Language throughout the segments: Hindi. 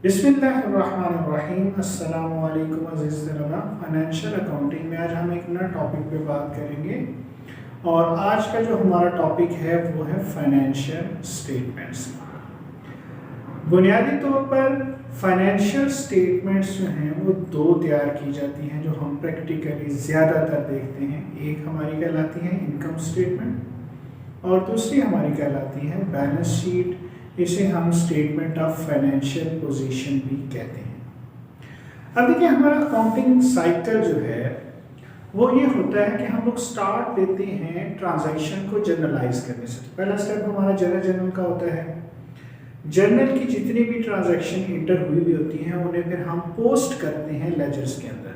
बिस्मिल्लाहिर्रहमानिर्रहीम। अस्सलाम वालेकुम अज़ीज़ तलबा। फाइनेंशियल अकाउंटिंग में आज हम एक नए टॉपिक पे बात करेंगे और आज का जो हमारा टॉपिक है वो है फाइनेंशियल स्टेटमेंट्स। बुनियादी तौर पर फाइनेंशियल स्टेटमेंट्स जो हैं वो दो तैयार की जाती हैं जो हम प्रैक्टिकली ज़्यादातर देखते हैं। एक हमारी कहलाती है इनकम स्टेटमेंट और दूसरी हमारी कहलाती है बैलेंस शीट। इसे हम स्टेटमेंट ऑफ फाइनेंशियल पोजीशन भी कहते हैं। अब देखिए, हमारा अकाउंटिंग साइकिल जो है वो ये होता है कि हम लोग स्टार्ट देते हैं ट्रांजैक्शन को जर्नलाइज करने से। पहला स्टेप हमारा जर्नल का होता है। जर्नल की जितनी भी ट्रांजैक्शन इंटर हुई भी होती हैं उन्हें फिर हम पोस्ट करते हैं लेजर्स के अंदर।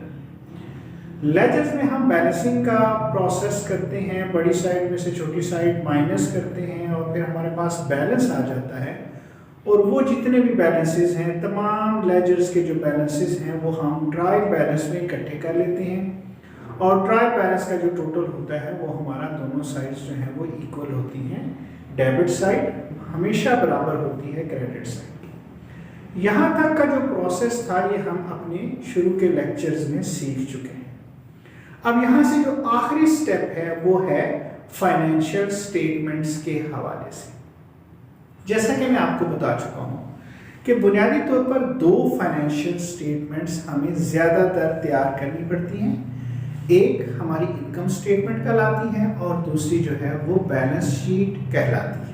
लेजर्स में हम बैलेंसिंग का प्रोसेस करते हैं, बड़ी साइड में से छोटी साइड माइनस करते हैं और फिर हमारे पास बैलेंस आ जाता है। और वो जितने भी बैलेंसेस हैं, तमाम लेजर्स के जो बैलेंसेस हैं वो हम ट्रायल बैलेंस में इकट्ठे कर लेते हैं और ट्रायल बैलेंस का जो टोटल होता है वो हमारा दोनों साइड्स जो हैं वो इक्वल होती हैं। डेबिट साइड हमेशा बराबर होती है क्रेडिट साइड। यहाँ तक का जो प्रोसेस था ये हम अपने शुरू के लेक्चर्स में सीख चुके हैं। अब यहाँ से जो आखिरी स्टेप है वो है फाइनेंशियल स्टेटमेंट्स के हवाले से। जैसा कि मैं आपको बता चुका हूँ कि बुनियादी तौर पर दो फाइनेंशियल स्टेटमेंट्स हमें ज़्यादातर तैयार करनी पड़ती हैं। एक हमारी इनकम स्टेटमेंट कहलाती है और दूसरी जो है वो बैलेंस शीट कहलाती है।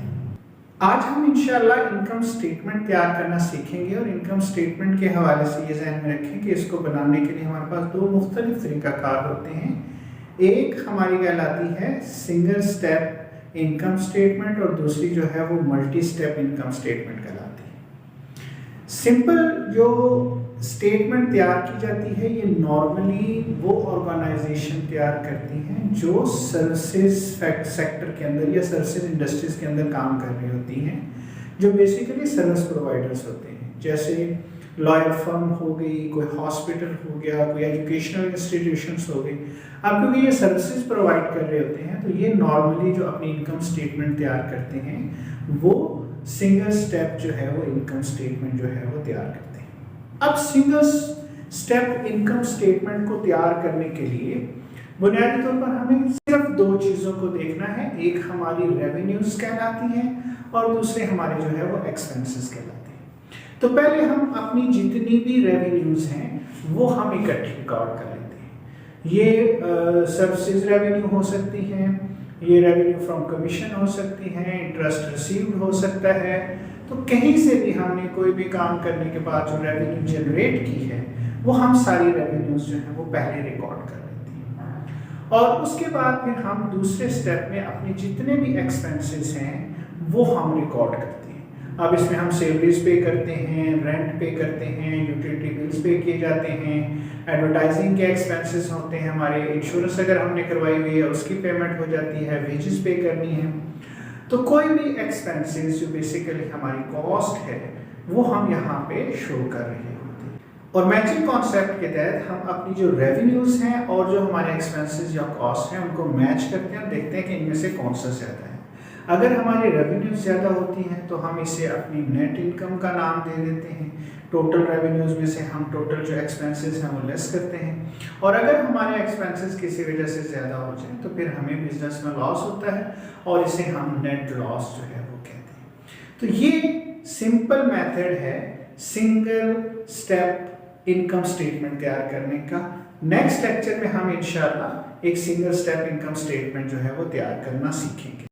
आज हम इंशाल्लाह इनकम स्टेटमेंट तैयार करना सीखेंगे और इनकम स्टेटमेंट के हवाले से ये ज़हन में रखें कि इसको बनाने के लिए हमारे पास दो मुख्तलिफ तरीक़ाकार होते हैं। एक हमारी कहलाती है सिंगल स्टेप इनकम स्टेटमेंट और दूसरी जो है वो मल्टी स्टेप इनकम स्टेटमेंट कहलाती है। सिंपल जो स्टेटमेंट तैयार की जाती है ये नॉर्मली वो ऑर्गेनाइजेशन तैयार करती हैं जो सर्विसेज सेक्टर के अंदर या सर्विसेज इंडस्ट्रीज के अंदर काम कर रही होती हैं, जो बेसिकली सर्विस प्रोवाइडर्स होते हैं। जैसे लॉयर फर्म हो गई, कोई हॉस्पिटल हो गया, कोई एजुकेशनल इंस्टीट्यूशंस हो गई। अब क्योंकि ये सर्विसेज प्रोवाइड कर रहे होते हैं तो ये नॉर्मली जो अपनी इनकम स्टेटमेंट तैयार करते हैं वो सिंगल स्टेप जो है वो इनकम स्टेटमेंट जो है वो तैयार करते हैं। अब सिंगल स्टेप इनकम स्टेटमेंट को तैयार करने के लिए बुनियादी तौर पर हमें सिर्फ दो चीज़ों को देखना है। एक हमारी रेवेन्यूज कहलाती हैं और दूसरे हमारे जो है वो एक्सपेंसेस कहलाते हैं। तो पहले हम अपनी जितनी भी रेवेन्यूज हैं वो हम इकट्ठी रिकॉर्ड कर लेते हैं। ये सर्विसेज रेवेन्यू हो सकती हैं, ये रेवेन्यू फ्रॉम कमीशन हो सकती हैं, इंटरेस्ट रिसीव्ड हो सकता है। तो कहीं से भी हमने कोई भी काम करने के बाद जो रेवेन्यू जनरेट की है वो हम सारी रेवेन्यूज जो है वो पहले रिकॉर्ड कर लेते हैं और उसके बाद फिर हम दूसरे स्टेप में अपने जितने भी एक्सपेंसेस हैं वो हम रिकॉर्ड करते हैं। अब इसमें हम सैलरीज पे करते हैं, रेंट पे करते हैं, यूटिलिटी बिल्स पे किए जाते हैं, एडवर्टाइजिंग के एक्सपेंसेस होते हैं, हमारे इंश्योरेंस अगर हमने करवाई हुई है उसकी पेमेंट हो जाती है, वेजेस पे करनी है। तो कोई भी एक्सपेंसेस जो बेसिकली हमारी कॉस्ट है वो हम यहाँ पे शो कर रहे होते हैं और मैचिंग कॉन्सेप्ट के तहत हम अपनी जो रेवेन्यूज हैं और जो हमारे एक्सपेंसेस या कॉस्ट हैं उनको मैच करते हैं और देखते हैं कि इनमें से कौन सा ज़्यादा है। अगर हमारी रेवेन्यूज ज़्यादा होती हैं तो हम इसे अपनी नेट इनकम का नाम दे देते हैं। टोटल रेवेन्यूज में से हम टोटल जो एक्सपेंसेस हैं वो लेस करते हैं और अगर हमारे एक्सपेंसेस किसी वजह से ज़्यादा हो जाए तो फिर हमें बिजनेस में लॉस होता है और इसे हम नेट लॉस जो है वो कहते हैं। तो ये सिंपल मेथड है सिंगल स्टेप इनकम स्टेटमेंट तैयार करने का। नेक्स्ट लेक्चर में हम इंशाल्लाह एक सिंगल स्टेप इनकम स्टेटमेंट जो है वो तैयार करना सीखेंगे।